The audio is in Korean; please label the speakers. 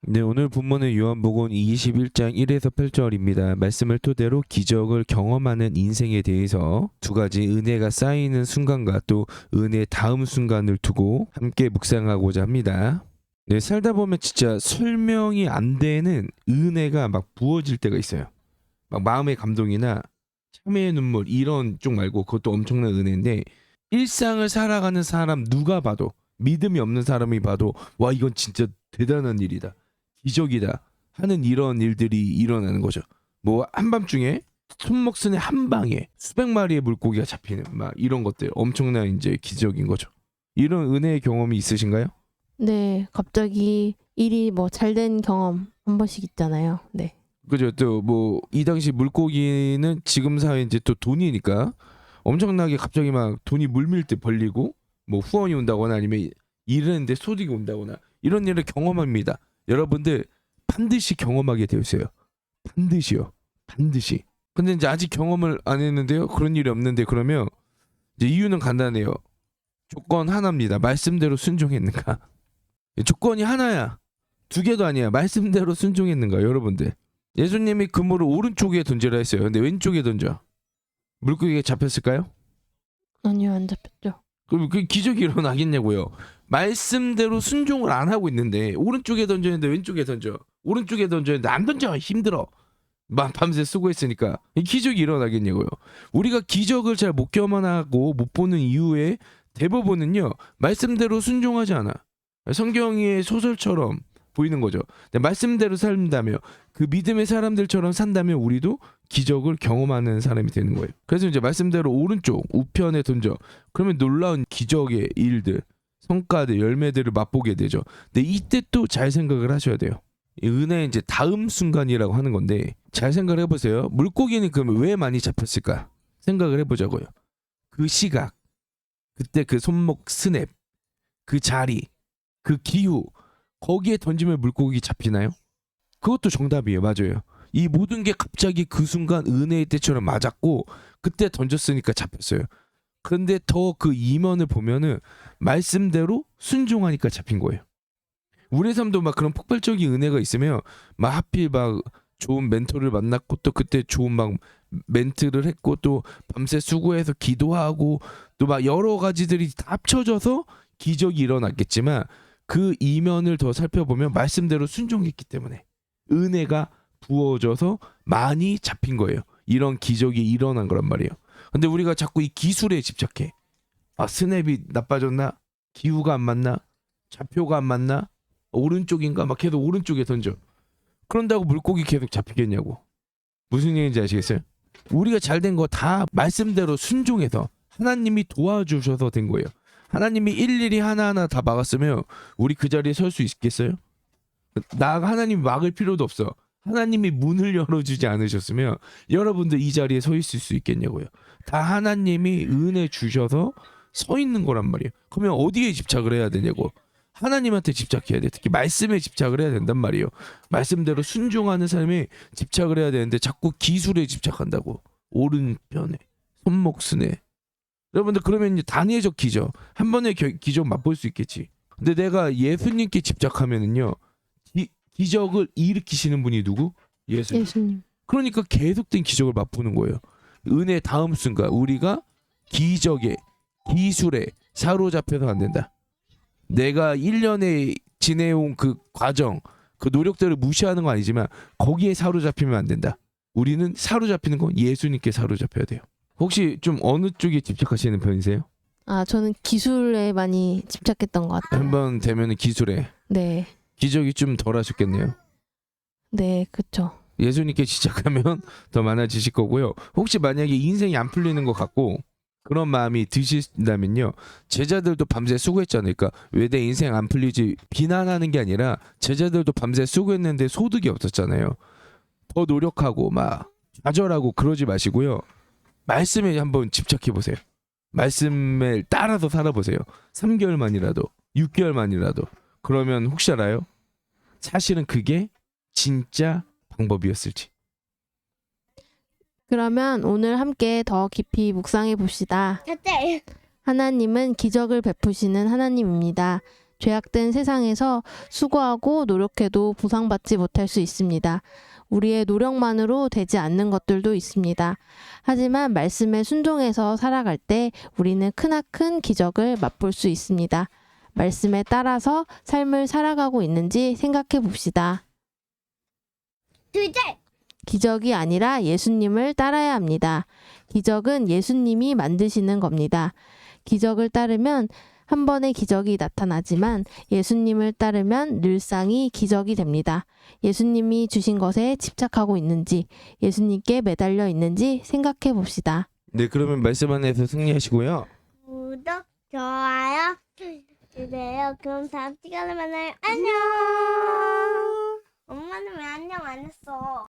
Speaker 1: 네, 오늘 본문은 요한복음 21장 1에서 8절입니다. 말씀을 토대로 기적을 경험하는 인생에 대해서 두 가지 은혜가 쌓이는 순간과 또 은혜의 다음 순간을 두고 함께 묵상하고자 합니다. 네, 살다 보면 진짜 설명이 안 되는 은혜가 막 부어질 때가 있어요. 막 마음의 감동이나 참회의 눈물 이런 쪽 말고 그것도 엄청난 은혜인데 일상을 살아가는 사람 누가 봐도 믿음이 없는 사람이 봐도 와 이건 진짜 대단한 일이다. 기적이다 하는 이런 일들이 일어나는 거죠. 뭐 한밤중에 손목슨의 한 방에 수백 마리의 물고기가 잡히는 막 이런 것들 엄청난 이제 기적인 거죠. 이런 은혜의 경험이 있으신가요?
Speaker 2: 네, 갑자기 일이 뭐 잘된 경험 한 번씩 있잖아요. 네.
Speaker 1: 그죠. 또 뭐 이 당시 물고기는 지금 사회 이제 또 돈이니까 엄청나게 갑자기 막 돈이 물밀 때 벌리고 뭐 후원이 온다거나 아니면 일하는데 소득이 온다거나 이런 일을 경험합니다. 여러분들 반드시 경험하게 되어 있어요. 반드시요. 반드시. 근데 이제 아직 경험을 안 했는데요. 그런 일이 없는데 그러면 이제 이유는 간단해요. 조건 하나입니다. 말씀대로 순종했는가? 조건이 하나야. 두 개도 아니야. 말씀대로 순종했는가, 여러분들. 예수님이 그물을 오른쪽에 던지라 했어요. 근데 왼쪽에 던져. 물고기가 잡혔을까요?
Speaker 2: 아니요, 안 잡혔죠.
Speaker 1: 그럼 그 기적이 일어나겠냐고요. 말씀대로 순종을 안 하고 있는데 오른쪽에 던졌는데 왼쪽에 던져. 오른쪽에 던졌는데 안 던져. 힘들어. 밤새 수고했으니까 기적이 일어나겠냐고요. 우리가 기적을 잘 못 경험하고 못 보는 이유에 대부분은요. 말씀대로 순종하지 않아. 성경의 소설처럼 보이는 거죠. 근데 말씀대로 산다며 그 믿음의 사람들처럼 산다면 우리도 기적을 경험하는 사람이 되는 거예요. 그래서 이제 말씀대로 오른쪽 우편에 던져. 그러면 놀라운 기적의 일들, 성과들, 열매들을 맛보게 되죠. 근데 이때 또 잘 생각을 하셔야 돼요. 이 은혜의 이제 다음 순간이라고 하는 건데 잘 생각을 해보세요. 물고기는 그러면 왜 많이 잡혔을까? 생각을 해보자고요. 그 시각, 그때 그 손목 스냅, 그 자리, 그 기후 거기에 던지면 물고기 잡히나요? 그것도 정답이에요. 맞아요. 이 모든 게 갑자기 그 순간 은혜의 때처럼 맞았고 그때 던졌으니까 잡혔어요. 그런데 더 그 이면을 보면은 말씀대로 순종하니까 잡힌 거예요. 우리 삶도 막 그런 폭발적인 은혜가 있으면 막 하필 막 좋은 멘토를 만났고 또 그때 좋은 막 멘트를 했고 또 밤새 수고해서 기도하고 또 막 여러 가지들이 다 합쳐져서 기적이 일어났겠지만 그 이면을 더 살펴보면 말씀대로 순종했기 때문에 은혜가 부어져서 많이 잡힌 거예요. 이런 기적이 일어난 거란 말이에요. 근데 우리가 자꾸 이 기술에 집착해. 아 스냅이 나빠졌나? 기후가 안 맞나? 좌표가 안 맞나? 오른쪽인가? 막 계속 오른쪽에 던져. 그런다고 물고기 계속 잡히겠냐고. 무슨 얘기인지 아시겠어요? 우리가 잘 된 거 다 말씀대로 순종해서 하나님이 도와주셔서 된 거예요. 하나님이 일일이 하나하나 다 막았으면 우리 그 자리에 설 수 있겠어요? 하나님이 막을 필요도 없어. 하나님이 문을 열어주지 않으셨으면 여러분들 이 자리에 서 있을 수 있겠냐고요. 다 하나님이 은혜 주셔서 서 있는 거란 말이에요. 그러면 어디에 집착을 해야 되냐고. 하나님한테 집착해야 돼. 특히 말씀에 집착을 해야 된단 말이에요. 말씀대로 순종하는 삶에 집착을 해야 되는데 자꾸 기술에 집착한다고. 오른편에 손목 스네. 여러분들 그러면 이제 단회적 기적 한 번에 기적 맛볼 수 있겠지. 근데 내가 예수님께 집착하면은요 기적을 일으키시는 분이 누구? 예수님.
Speaker 2: 예수님.
Speaker 1: 그러니까 계속된 기적을 맛보는 거예요. 은혜 다음 순간 우리가 기적에 기술에 사로잡혀서 안 된다. 내가 1년에 지내온 그 과정 그 노력들을 무시하는 건 아니지만 거기에 사로잡히면 안 된다. 우리는 사로잡히는 건 예수님께 사로잡혀야 돼요. 혹시 좀 어느 쪽에 집착하시는 편이세요?
Speaker 2: 아, 저는 기술에 많이 집착했던 것 같아요.
Speaker 1: 한번 되면 기술에
Speaker 2: 네.
Speaker 1: 기적이 좀 덜 하셨겠네요.
Speaker 2: 네, 그쵸.
Speaker 1: 예수님께 집착하면 더 많아지실 거고요. 혹시 만약에 인생이 안 풀리는 것 같고 그런 마음이 드신다면요. 제자들도 밤새 수고했잖아요. 그러니까 왜 내 인생 안 풀리지 비난하는 게 아니라 제자들도 밤새 수고했는데 소득이 없었잖아요. 더 노력하고 막 좌절하고 그러지 마시고요. 말씀에 한번 집착해 보세요. 말씀을 따라서 살아보세요. 3개월만이라도 6개월만이라도 그러면 혹시 알아요? 사실은 그게 진짜 방법이었을지.
Speaker 2: 그러면 오늘 함께 더 깊이 묵상해 봅시다. 하나님은 기적을 베푸시는 하나님입니다. 죄악된 세상에서 수고하고 노력해도 보상받지 못할 수 있습니다. 우리의 노력만으로 되지 않는 것들도 있습니다. 하지만 말씀에 순종해서 살아갈 때 우리는 크나큰 기적을 맛볼 수 있습니다. 말씀에 따라서 삶을 살아가고 있는지 생각해 봅시다.
Speaker 3: 둘째,
Speaker 2: 기적이 아니라 예수님을 따라야 합니다. 기적은 예수님이 만드시는 겁니다. 기적을 따르면 한 번의 기적이 나타나지만 예수님을 따르면 늘상이 기적이 됩니다. 예수님이 주신 것에 집착하고 있는지, 예수님께 매달려 있는지 생각해 봅시다.
Speaker 1: 네, 그러면 말씀 안에서 승리하시고요.
Speaker 3: 구독, 좋아요 주세요. 그럼 다음 시간에 만나요. 안녕. 엄마는 왜 안녕 안 했어?